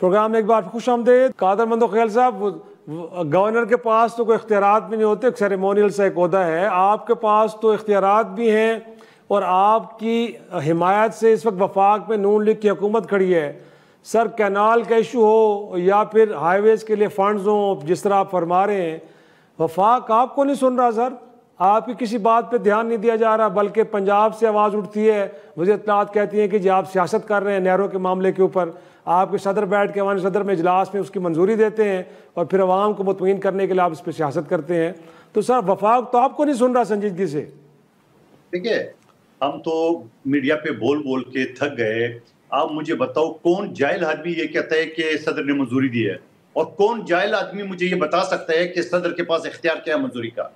Programme میں ایک بار خوش آمدید قادر مندوخیل صاحب. گورنر کے پاس تو کوئی اختیارات بھی نہیں ہوتے, سیریمونیل سے ایک عہدہ ہے. آپ کے پاس تو اختیارات بھی ہیں اور آپ کی حمایت سے اس وقت وفاق میں نون لیگ کی حکومت کھڑی ہے. سر کینال کا ایشو ہو یا پھر ہائی ویز کے لیے فنڈز ہوں, جس طرح آپ فرما رہے ہیں, وفاق آپ کو نہیں سن رہا سر. آپ کی کسی بات پہ دھیان نہیں دیا جا رہا, بلکہ پنجاب سے آواز اٹھتی ہے, وزیر اطلاعات کہتی ہیں کہ جی آپ سیاست کر رہے ہیں نہروں کے معاملے کے اوپر. آپ کے صدر بیٹھ کے عوامی صدر میں اجلاس میں اس کی منظوری دیتے ہیں اور پھر عوام کو مطمئن کرنے کے لیے آپ اس پہ سیاست کرتے ہیں. تو سر وفاق تو آپ کو نہیں سن رہا سنجیدگی سے. دیکھیے ہم تو میڈیا پہ بول بول کے تھک گئے. آپ مجھے بتاؤ کون جاہل آدمی یہ کہتا ہے کہ صدر نے منظوری دی ہے, اور کون جاہل آدمی مجھے یہ بتا سکتا ہے کہ صدر کے پاس اختیار کیا ہے منظوری کا.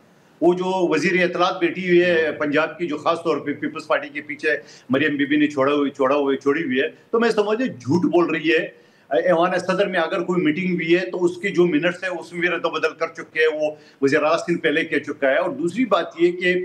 وہ جو وزیر اطلاعات بیٹھی ہوئی ہے پنجاب کی, جو خاص طور پہ پیپلز پارٹی کے پیچھے مریم بی بی نے چھوڑی ہوئی ہے, تو میں سمجھے جھوٹ بول رہی ہے. ایوان صدر میں اگر کوئی میٹنگ بھی ہے تو اس کے جو منٹس ہیں اس میں رد و بدل کر چکے ہیں, وہ وزیر اعلیٰ سندھ پہلے کہہ چکا ہے. اور دوسری بات یہ کہ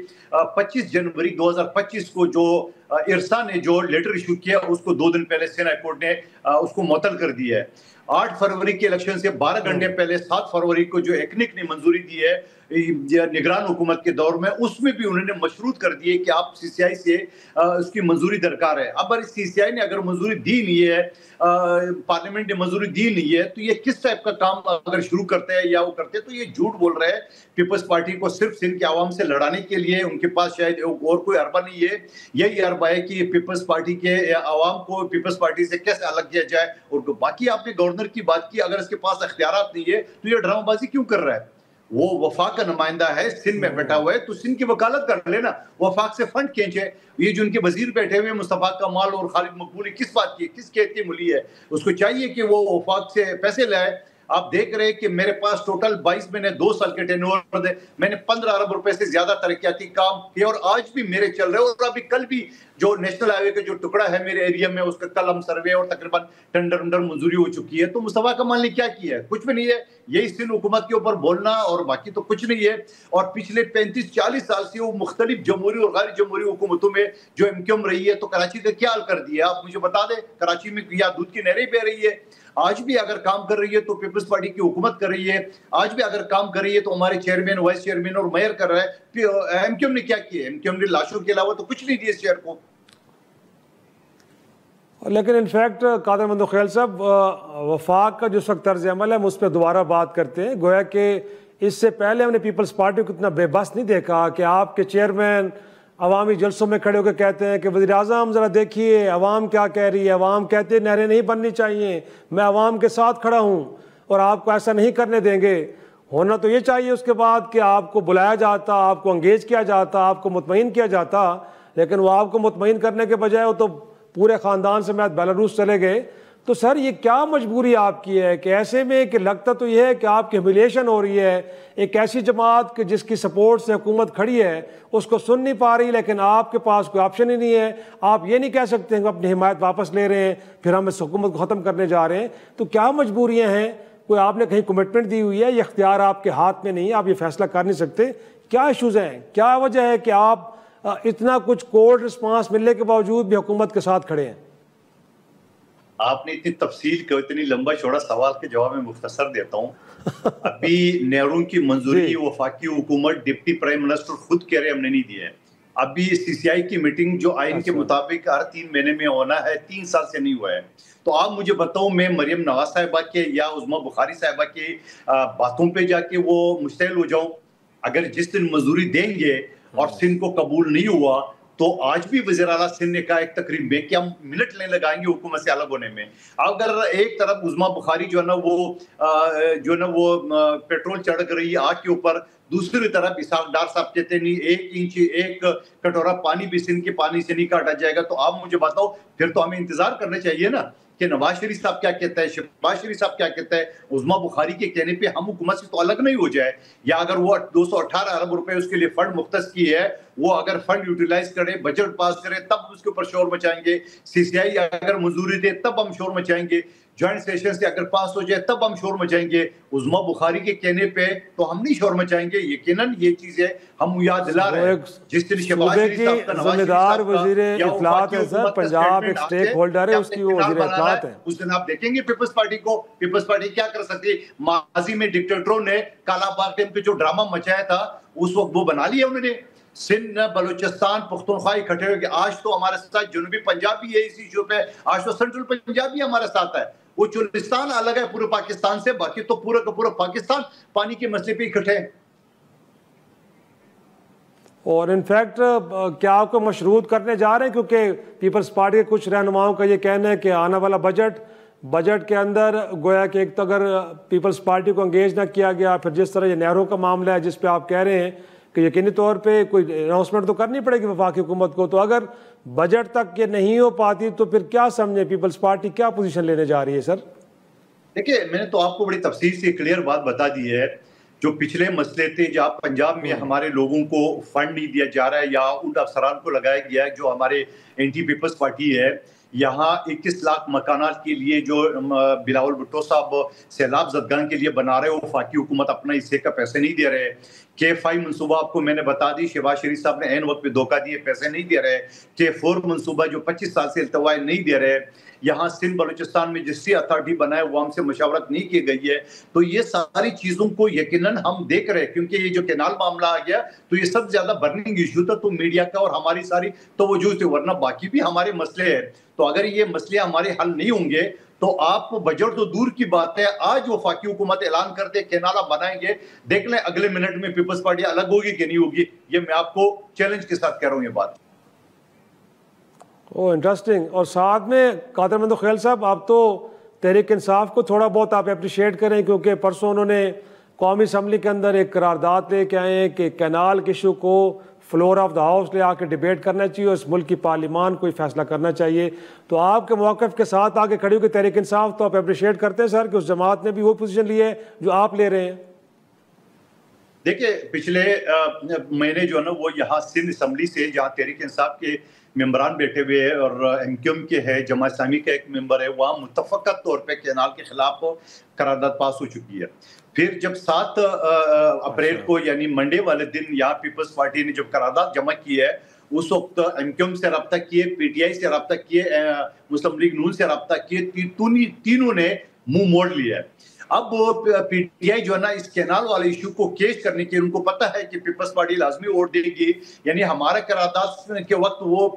25 جنوری 2025 کو جو ارسا نے جو لیٹر ایشو کیا اس کو 2 دن پہلے سین ہائی کورٹ نے اس کو معطل کر دیا ہے. 8 فروری کے الیکشن سے 12 گھنٹے پہلے 7 فروری کو جو ایکنک نے منظوری دی ہے نگران حکومت کے دور میں, اس میں بھی انہوں نے مشروط کر دیے کہ آپ سی سی آئی سے اس کی منظوری درکار ہے. اب سی سی آئی نے اگر منظوری دی نہیں ہے, پارلیمنٹ نے منظوری دی نہیں ہے, تو یہ کس ٹائپ کا کام اگر شروع کرتے ہیں یا وہ کرتے ہیں, تو یہ جھوٹ بول رہے ہیں. پیپلز پارٹی کو صرف سندھ کے عوام سے لڑانے کے لیے ان کے پاس شاید اور کوئی اربہ نہیں ہے. یہی اربہ ہے کہ پیپلز پارٹی کے عوام کو پیپلز پارٹی سے کیسے الگ کیا جائے. اور باقی آپ نے گورنر کی بات کی, اگر اس کے پاس اختیارات نہیں ہے تو یہ ڈرامہ بازی کیوں کر رہا ہے؟ وہ وفاق کا نمائندہ ہے, سندھ میں بیٹھا ہوا ہے, تو سندھ کی وکالت کر لینا, وفاق سے فنڈ کھینچے. یہ جو ان کے وزیر بیٹھے ہوئے مصطفیٰ کمال اور خالد مقبولی, کس بات کی, کس قید کی ملی ہے؟ اس کو چاہیے کہ وہ وفاق سے پیسے لائے. آپ دیکھ رہے کہ میرے پاس ٹوٹل 22 میں نے 2 سال کے ٹینور دے, میں نے 15 ارب روپے سے زیادہ ترقیاتی کام کیے, اور آج بھی میرے چل رہے. اور ابھی کل بھی جو نیشنل ہائی وے کا جو ٹکڑا ہے میرے ایریا میں, اس کا کل ہم سروے اور تقریباً ٹینڈر منظوری ہو چکی ہے. تو مصطفیٰ کمال نے کیا کیا ہے؟ کچھ بھی نہیں ہے. یہی سندھ حکومت کے اوپر بولنا اور باقی تو کچھ نہیں ہے. اور پچھلے 35-40 سال سے وہ مختلف جمہوری اور غیر جمہوری حکومتوں میں جو ایم رہی ہے, تو کراچی کا کیا حال کر دیا آپ مجھے بتا دیں. کراچی میں یا دودھ کی نہریں بہ رہی ہے, آج بھی اگر کام کر رہی ہے تو پیپلز پارٹی کی حکومت کر رہی ہے. آج بھی اگر کام کر رہی ہے تو ہمارے چیئرمین, وائس چیئرمین اور میئر کر رہا ہے. ایم کیو ایم نے کیا کیا ہے؟ ایم کیو ایم نے لاشوں کے علاوہ تو کچھ نہیں دیا اس شہر کو. لیکن انفیکٹ قادر مندوخیل صاحب, وفاق کا جو اس وقت طرز عمل ہے ہم اس پہ دوبارہ بات کرتے ہیں. گویا کہ اس سے پہلے ہم نے پیپلز پارٹی کو اتنا بے بس نہیں دیکھا کہ آپ کے چیئرمین عوامی جلسوں میں کھڑے ہو کے کہتے ہیں کہ وزیر اعظم ذرا دیکھیے عوام کیا کہہ رہی ہے, عوام کہتے ہیں نہریں نہیں بننی چاہیے, میں عوام کے ساتھ کھڑا ہوں اور آپ کو ایسا نہیں کرنے دیں گے. ہونا تو یہ چاہیے اس کے بعد کہ آپ کو بلایا جاتا, آپ کو انگیج کیا جاتا, آپ کو مطمئن کیا جاتا. لیکن وہ آپ کو مطمئن کرنے کے بجائے وہ تو پورے خاندان سمیت بیلاروس چلے گئے. تو سر یہ کیا مجبوری آپ کی ہے کہ ایسے میں کہ لگتا تو یہ ہے کہ آپ کی ہیوملیشن ہو رہی ہے, ایک ایسی جماعت کہ جس کی سپورٹ سے حکومت کھڑی ہے اس کو سن نہیں پا رہی, لیکن آپ کے پاس کوئی آپشن ہی نہیں ہے. آپ یہ نہیں کہہ سکتے ہیں کہ اپنی حمایت واپس لے رہے ہیں پھر ہم اس حکومت کو ختم کرنے جا رہے ہیں. تو کیا مجبوریاں ہیں؟ کوئی آپ نے کہیں کمٹمنٹ دی ہوئی ہے, یہ اختیار آپ کے ہاتھ میں نہیں, آپ یہ فیصلہ کر نہیں سکتے؟ کیا ایشوز ہیں, کیا وجہ ہے کہ آپ اتنا کچھ کولڈ رسپانس ملنے کے باوجود بھی حکومت کے ساتھ کھڑے ہیں؟ آپ نے اتنی تفصیل کا اتنی لمبا چوڑا سوال کے جواب میں مختصر دیتا ہوں. ابھی نہروں کی منظوری وفاقی حکومت ڈپٹی پرائم منسٹر خود کہہ رہے ہم نے نہیں دیا ہے. ابھی سی سی آئی کی میٹنگ جو آئین کے مطابق ہر 3 مہینے میں ہونا ہے 3 سال سے نہیں ہوا ہے. تو آپ مجھے بتاؤ میں مریم نواز صاحبہ کے یا عظمیٰ بخاری صاحبہ کی باتوں پہ جا کے وہ مشتعل ہو جاؤں؟ اگر جس دن منظوری دیں گے اور سندھ کو قبول نہیں ہوا تو آج بھی وزیر اعلیٰ سندھ نے کہا ایک تقریب میں کہ ہم منٹ نہیں لگائیں گے حکومت سے الگ ہونے میں. اگر ایک طرف عظمیٰ بخاری جو ہے نا وہ پیٹرول چڑھ رہی ہے آگ کے اوپر, دوسری طرف اسحاق ڈار صاحب کہتے نہیں 1 انچ 1 کٹورا پانی بھی سندھ کے پانی سے نہیں کاٹا جائے گا. تو آپ مجھے بتاؤ پھر تو ہمیں انتظار کرنا چاہیے نا کہ نواز شریف صاحب کیا کہتا ہے, شہباز شریف صاحب کیا کہتا ہے. عظمیٰ بخاری کے کہنے پہ ہم حکومت سے تو الگ نہیں ہو جائے, یا اگر وہ 218 ارب روپے اس کے لیے فنڈ مختص کی ہے, وہ اگر فنڈ یوٹیلائز کرے, بجٹ پاس کرے, تب اس کے اوپر شور مچائیں گے. سی سی آئی اگر منظوری دے تب ہم شور مچائیں گے. جوائنٹ سیشن سے اگر پاس ہو جائے تب ہم شور مچائیں گے. عظما بخاری کے کہنے پہ تو ہم نہیں شور مچائیں گے. یقیناً یہ چیزیں ہم یاد دلا رہے ہیں. جس دن شہباز شریف صاحب کا، نواز شریف صاحب کا یا وفاقی حکومت کا اسٹیٹمنٹ آتے اس دن آپ دیکھیں گے پیپلز پارٹی کو. پیپلز پارٹی کیا کر سکتی ہے؟ ماضی میں ڈکٹیٹروں نے کالا باغ ڈیم پہ جو ڈرامہ مچایا تھا اس وقت وہ بنا لیا انہوں نے. سندھ، بلوچستان، پختونخوا اکٹھے ہو گئے. آج تو ہمارے ساتھ جنوبی پنجاب بھی ہے اس ایشو پہ. آج تو سینٹرل پنجاب بھی ہمارے ساتھ ہے. وہ چولستان الگ ہے پورے پاکستان سے، باقی تو پورا کا پورا پاکستان پانی کے مسئلے پہ اکٹھے ہیں. اور انفیکٹ کیا آپ کو مشروط کرنے جا رہے ہیں؟ کیونکہ پیپلز پارٹی کے کچھ رہنماؤں کا یہ کہنا ہے کہ آنے والا بجٹ کے اندر گویا کہ ایک تو اگر پیپلز پارٹی کو انگیج نہ کیا گیا، پھر جس طرح یہ نہروں کا معاملہ ہے جس پہ آپ کہہ رہے ہیں کہ یقینی طور پہ کوئی اناؤنسمنٹ تو کرنی پڑے گی وفاقی حکومت کو، تو اگر بجٹ تک یہ نہیں ہو پاتی تو پھر کیا سمجھیں پیپلز پارٹی کیا پوزیشن لینے جا رہی ہے؟ سر دیکھیے، میں نے تو آپ کو بڑی تفصیل سے کلیئر بات بتا دی ہے. جو پچھلے مسئلے تھے جہاں پنجاب میں ہمارے لوگوں کو فنڈ نہیں دیا جا رہا ہے یا ان افسران کو لگایا گیا ہے جو ہمارے اینٹی پیپلز پارٹی ہے، یہاں 21 لاکھ مکانات کے لیے جو بلاول بھٹو صاحب سیلاب زدگان کے لیے بنا رہے ہو، وفاقی حکومت اپنا حصے کا پیسے نہیں دے رہے. K5 منصوبہ آپ کو میں نے بتا دی، شہباز شریف صاحب نے عین وقت پہ دھوکہ دیے، پیسے نہیں دے رہے. K4 منصوبہ جو 25 سال سے التوا نہیں دے رہے. یہاں سندھ بلوچستان میں جس سے اتھارٹی بنا ہے وہ ہم سے مشاورت نہیں کی گئی ہے. تو یہ ساری چیزوں کو یقیناً ہم دیکھ رہے ہیں، کیونکہ یہ جو کینال معاملہ آ گیا تو یہ سب زیادہ برننگ ایشو تھا، تو میڈیا کا اور ہماری ساری توجہ سے، ورنہ باقی بھی ہمارے مسئلے ہیں. تو اگر یہ مسئلے ہمارے حل نہیں ہوں گے تو آپ بجٹ تو دور کی بات ہے، آج وفاقی حکومت اعلان کرتے کینالا بنائیں گے، دیکھ لیں اگلے منٹ میں پیپلز پارٹی الگ ہوگی کہ نہیں ہوگی. یہ میں آپ کو چیلنج کے ساتھ کہہ رہا ہوں یہ بات. انٹرسٹنگ. اور ساتھ میں قادر مندو خیل صاحب، آپ تو تحریک انصاف کو تھوڑا بہت آپ اپریشیٹ کریں، کیونکہ پرسوں انہوں نے قومی اسمبلی کے اندر ایک قرارداد لے کے آئے ہیں کہ کینال کے ایشو کو فلور آف دا ہاؤس لے آ کے ڈیبیٹ کرنا چاہیے اور اس ملک کی پارلیمان کو فیصلہ کرنا چاہیے. تو آپ کے موقف کے ساتھ آگے کھڑی ہو کہ تحریک انصاف، تو آپ اپریشیٹ کرتے ہیں سر کہ اس جماعت نے بھی وہ پوزیشن لی ہے جو آپ لے رہے ہیں؟ دیکھیں، پچھلے مہینے جو ہے نا وہ یہاں سندھ اسمبلی سے جہاں تحریک انصاف کے ممبران بیٹھے ہوئے ہیں اور ایم کیو ایم کے ہے، جماعت اسلامی کا ایک ممبر ہے، وہاں متفقہ طور پہ کینال کے خلاف قرارداد پاس ہو چکی ہے. پھر جب 7 اپریل کو یعنی منڈے والے دن یہاں پیپلز پارٹی نے جب قرارداد جمع کی ہے، اس وقت ایم کیو ایم سے رابطہ کیے، پی ٹی آئی سے رابطہ کیے، مسلم لیگ نون سے رابطہ کیے، تینوں نے منہ موڑ لیا ہے. اب پی ٹی آئی جو ہے نا اس کینال والے ایشو کو کیش کرنے کے ان کو پتہ ہے کہ پیپلز پارٹی لازمی ووٹ دے گی، یعنی ہمارے قرارداد کے وقت وہ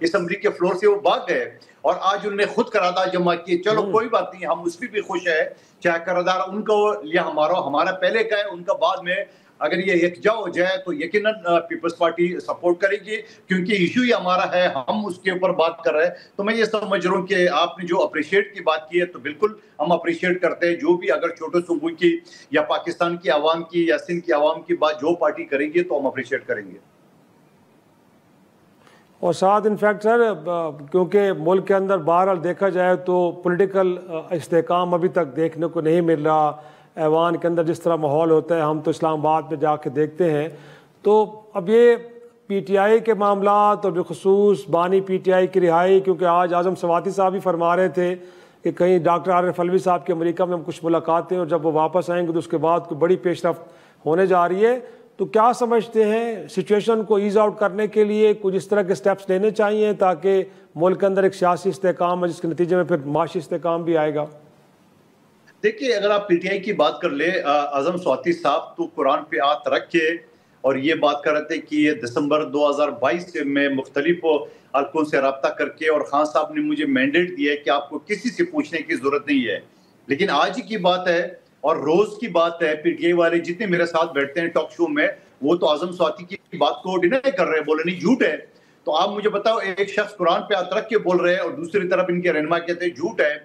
اسمبلی کے فلور سے وہ بھاگ گئے اور آج انہوں نے خود قرارداد جمع کی. چلو کوئی بات نہیں، ہم اس بھی خوش ہیں، چاہے قرارداد ان کو یا ہمارا پہلے کا ہے، ان کا بعد میں. اگر یہ یکجا ہو جائے تو یقیناً پیپلز پارٹی سپورٹ کرے گی، کیونکہ ایشو ہی ہمارا ہے، ہم اس کے اوپر بات کر رہے ہیں. تو میں یہ سمجھ رہا ہوں کہ آپ نے جو اپریشیٹ کی بات کی ہے تو بالکل ہم اپریشیٹ کرتے ہیں. جو بھی اگر چھوٹے صوبوں کی یا پاکستان کی عوام کی یا سندھ کی عوام کی بات جو پارٹی کرے گی تو ہم اپریشیٹ کریں گے. اور ساتھ انفیکٹ سر، کیونکہ ملک کے اندر بہرحال دیکھا جائے تو پولیٹیکل استحکام ابھی تک دیکھنے کو نہیں مل رہا. ایوان کے اندر جس طرح ماحول ہوتا ہے، ہم تو اسلام آباد میں جا کے دیکھتے ہیں. تو اب یہ پی ٹی آئی کے معاملات اور بالخصوص بانی پی ٹی آئی کی رہائی، کیونکہ آج اعظم سواتی صاحب بھی فرما رہے تھے کہ کہیں ڈاکٹر عارف علوی صاحب کے امریکہ میں ہم کچھ ملاقاتیں اور جب وہ واپس آئیں گے تو اس کے بعد کوئی بڑی پیش رفت ہونے جا رہی ہے. تو کیا سمجھتے ہیں سچویشن کو ایز آؤٹ کرنے کے لیے کچھ اس طرح کے سٹیپس لینے چاہیے تاکہ ملک کے اندر ایک سیاسی استحکام ہے جس کے نتیجے میں پھر معاشی استحکام بھی آئے گا؟ دیکھیے، اگر آپ پی ٹی آئی کی بات کر لیں، اعظم سواتی صاحب تو قرآن پہ ہاتھ رکھ کے اور یہ بات کر رہے تھے کہ یہ دسمبر 2022 میں مختلف حلقوں سے رابطہ کر کے، اور خان صاحب نے مجھے مینڈیٹ دیا ہے کہ آپ کو کسی سے پوچھنے کی ضرورت نہیں ہے. لیکن آج کی بات ہے اور روز کی بات ہے، پی ٹی آئی والے جتنے میرے ساتھ بیٹھتے ہیں ٹاک شو میں وہ تو اعظم سواتی کی بات کو ڈینائی کر رہے ہیں، بولے نہیں جھوٹ ہے. تو آپ مجھے بتاؤ، ایک شخص قرآن پہ ہاتھ رکھ کے بول رہے ہیں اور دوسری طرف ان کے رہنما کہتے ہیں جھوٹ ہے.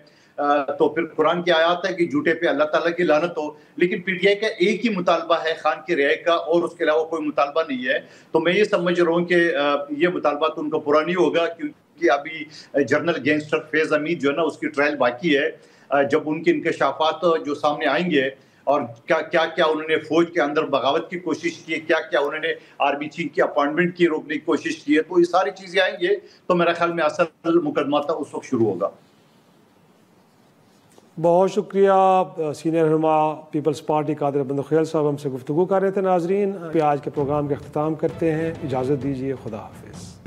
تو پھر قرآن کی آیات ہے کہ جھوٹے پہ اللہ تعالیٰ کی لعنت ہو. لیکن پی ٹی آئی کا ایک ہی مطالبہ ہے خان کی رہائی کا، اور اس کے علاوہ کوئی مطالبہ نہیں ہے. تو میں یہ سمجھ رہا ہوں کہ یہ مطالبہ تو ان کا پورا نہیں ہوگا، کیونکہ ابھی جنرل گینگسٹر فیض حمید جو ہے نا اس کی ٹرائل باقی ہے. جب ان کے انکشافات جو سامنے آئیں گے اور کیا انہوں نے فوج کے اندر بغاوت کی کوشش کی ہے، کیا انہوں نے آرمی چیف کی اپائنٹمنٹ کی روکنے کی کوشش کی ہے، تو یہ ساری چیزیں آئیں گے تو میرا خیال میں اصل مقدمہ تھا اس وقت شروع ہوگا. بہت شکریہ سینئر رہنما پیپلز پارٹی قادر بندو خیل صاحب ہم سے گفتگو کر رہے تھے. ناظرین آج کے پروگرام کا اختتام کرتے ہیں. اجازت دیجیے. خدا حافظ.